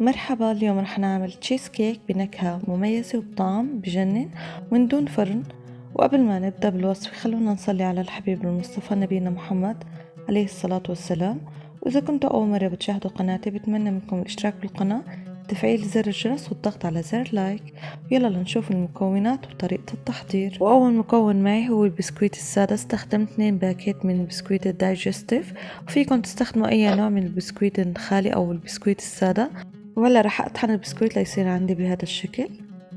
مرحبا، اليوم رح نعمل تشيز كيك بنكهة مميزة وبطعم بجنن ومن دون فرن. وقبل ما نبدأ بالوصفة خلونا نصلي على الحبيب المصطفى نبينا محمد عليه الصلاة والسلام. وإذا كنتوا أول مرة بتشاهدوا قناتي بتمنى منكم الاشتراك بالقناة، تفعيل زر الجرس والضغط على زر لايك. يلا لنشوف المكونات وطريقة التحضير. وأول مكون معي هو البسكويت السادة. استخدمت 2 باكيت من البسكويت الدايجستيف، وفيكم تستخدموا أي نوع من البسكويت الخالي أو البسكويت السادة. وهلا رح اطحن البسكويت ليصير عندي بهذا الشكل.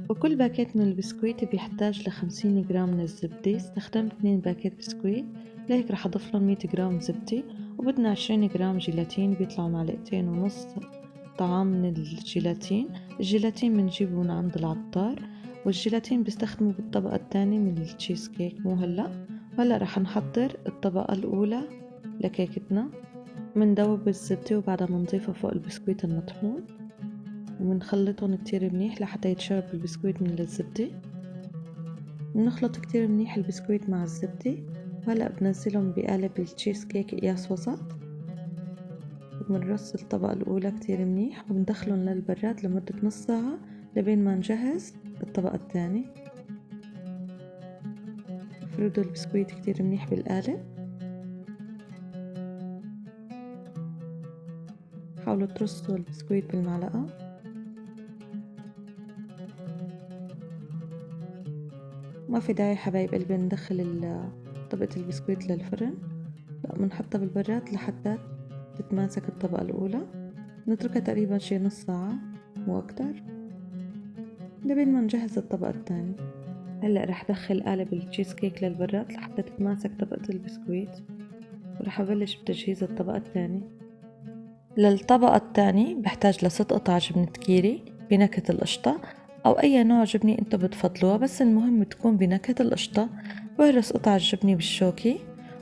وكل باكيت من البسكويت بيحتاج ل50 جرام من الزبدة. استخدمت 2 باكيت بسكويت، لهيك رح اضيف لهم 100 جرام زبدة. وبدنا 20 جرام جيلاتين، بيطلعوا 2.5 معلقة طعام من الجيلاتين. الجيلاتين بنجيبه من عند العطار، والجيلاتين بستخدمه بالطبقة الثانية من التشيز كيك، مو هلا رح نحضر الطبقة الأولى لكيكتنا. مندوب الزبدة وبعدها بنضيفها فوق البسكويت المطحون، وبنخلطهم كتير منيح لحتى يتشرب البسكويت من الزبدة. بنخلط كتير منيح البسكويت مع الزبدة. وهلأ بنزلهم بقالب التشيز كيك قياس وسط، وبنرص الطبقة الأولى كتير منيح وبندخلهم للبراد لمدة نص ساعة لبين ما نجهز الطبقة الثانية. افردوا البسكويت كتير منيح بالقالب، حاولوا ترصوا البسكويت بالمعلقة. ما في داعي حبايب قلبي ندخل طبقة البسكويت للفرن، لا بنحطها بالبراد لحتى تتماسك الطبقة الأولى. نتركها تقريبا شي نص ساعة مو أكتر لبين ما نجهز الطبقة الثانية. هلأ رح دخل قالب التشيز كيك للبراد لحتى تتماسك طبقة البسكويت، ورح أبلش بتجهيز الطبقة الثانية. للطبقة الثانية بحتاج ل6 قطع جبنة كيري بنكهة القشطة، أو أي نوع جبنة انتو بتفضلوها، بس المهم تكون بنكهة القشطة. بهرس قطع الجبنة بالشوكي،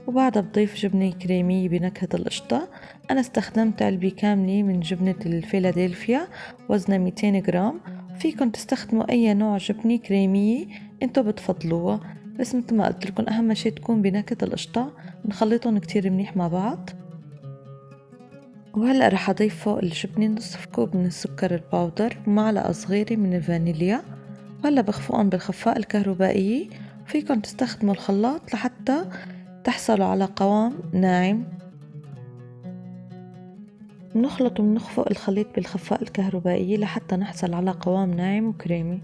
وبعدها بضيف جبنة كريمية بنكهة القشطة. أنا استخدمت علبة كاملة من جبنة الفيلادلفيا وزنها 200 جرام. فيكن تستخدموا أي نوع جبنة كريمية انتو بتفضلوها، بس مثل ما قلت لكم أهم شي تكون بنكهة القشطة. نخلطهم كتير منيح مع بعض. وهلأ رح أضيف فوق الجبنة نصف كوب من السكر الباودر ومعلقة صغيرة من الفانيليا. وهلأ بخفقهم بالخفاق الكهربائية. فيكن تستخدموا الخلاط لحتى تحصلوا على قوام ناعم. بنخلط وبنخفق الخليط بالخفاق الكهربائية لحتى نحصل على قوام ناعم وكريمي.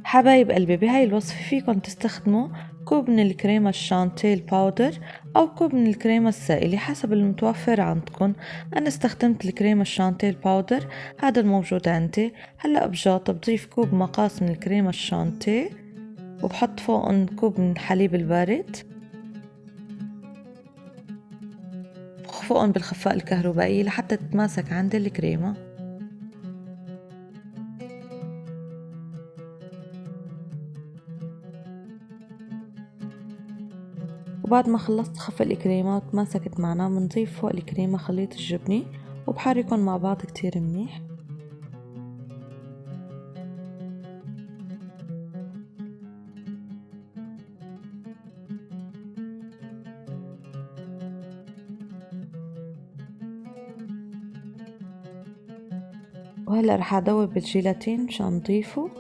حبايب قلبي، بهاي الوصفة فيكن تستخدموا كوب من الكريمة الشانتيه الباودر أو كوب من الكريمة السائلة حسب المتوفر عندكن. أنا استخدمت الكريمة الشانتيه الباودر، هذا الموجود عندي. هلأ بجاطة بضيف كوب مقاس من الكريمة الشانتيه، وبحط فوقن كوب من الحليب البارد. بخفقن بالخفاق الكهربائي لحتى تتماسك عندي الكريمة. وبعد ما خلصت خفق الكريمة وتماسكت معنا بنضيف فوق الكريمة خليط الجبنة، وبحركن مع بعض كتير منيح. وهلأ رح أدوب الجيلاتين مشان نضيفه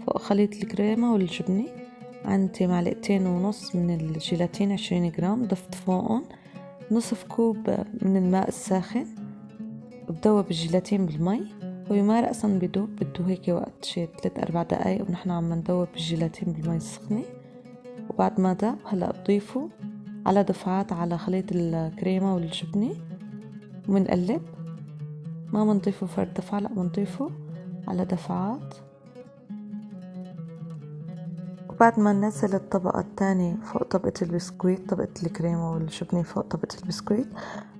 فوق خليط الكريمة والجبنة. عندي 2.5 معلقة من الجيلاتين 20 جرام، ضفت فوقهم نصف كوب من الماء الساخن. بدوب الجيلاتين بالمي، هو ما رأسا بدوب، بده هيك وقت شي 3-4 دقايق ونحن عم ندوب الجيلاتين بالمي السخنة. وبعد ما داب هلأ بضيفه على دفعات على خليط الكريمة والجبنة ومنقلب. ما منضيفه فرد دفعة، لا منضيفه على دفعات. وبعد ما ننزل الطبقة الثانية فوق طبقة البسكويت، طبقة الكريمة والجبنة فوق طبقة البسكويت،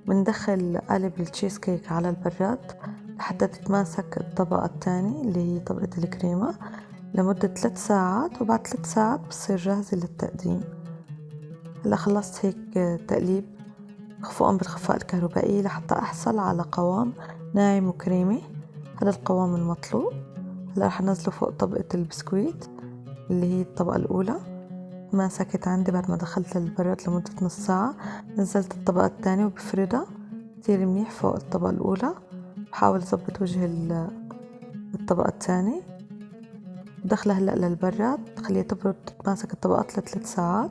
بندخل قالب التشيز كيك على البراد لحتى تتماسك الطبقة الثانية اللي هي طبقة الكريمة لمدة 3 ساعات. وبعد 3 ساعات بتصير جاهزة للتقديم. هلا خلصت هيك تقليب، بخفقهم بالخفاق الكهربائي لحتى أحصل على قوام ناعم وكريمي. هذا القوام المطلوب. هلا رح انزله فوق طبقة البسكويت اللي هي الطبقة الأولى. ماسكت عندي بعد ما دخلت البراد لمدة نص ساعة. نزلت الطبقة الثانية وبفردها كتير منيح فوق الطبقة الأولى بحاول ظبط وجه الطبقة الثانية. بدخلها هلأ للبراد، خليها تبرد تتماسك الطبقات ل3 ساعات،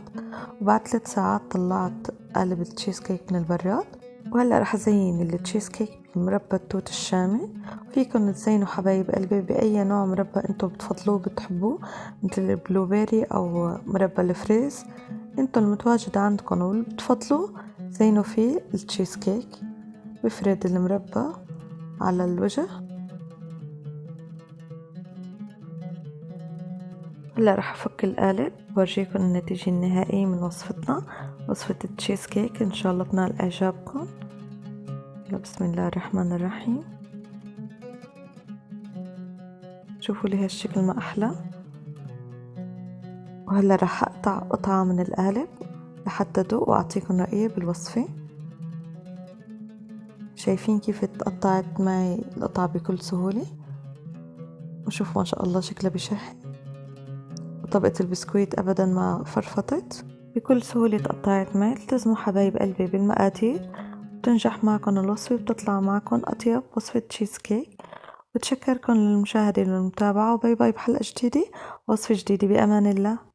وبعد 3 ساعات طلعت قالب التشيز كيك من البراد. وهلأ رح أزين التشيز كيك بمربى التوت الشامي. فيكن تزينوا حبايب قلبي بأي نوع مربى انتو بتفضلوه بتحبوه، مثل البلوبيري أو مربى الفريز، انتو المتواجد عندكن واللي بتفضلوه زينوا فيه التشيز كيك. بفرد المربى على الوجه. هلا رح افك القالب وورجيكم النتيجة النهائية من وصفتنا، وصفة التشيز كيك. ان شاء الله تنال اعجابكم. بسم الله الرحمن الرحيم. شوفوا لي هالشكل ما احلى. وهلا رح اقطع قطعة من القالب لحتى ادوق واعطيكم رأيي بالوصفة. شايفين كيف تقطعت معي القطعة بكل سهولة، وشوفوا ما شاء الله شكلها بشهي، وطبقة البسكويت ابدا ما فرفطت، بكل سهولة تقطعت معي. التزموا حبايب قلبي بالمقادير، بتنجح معكم الوصفة، بتطلع معكم أطيب وصفة تشيز كيك. بتشكركم للمشاهدة والمتابعة، وباي باي بحلقة جديدة وصفة جديدة، بأمان الله.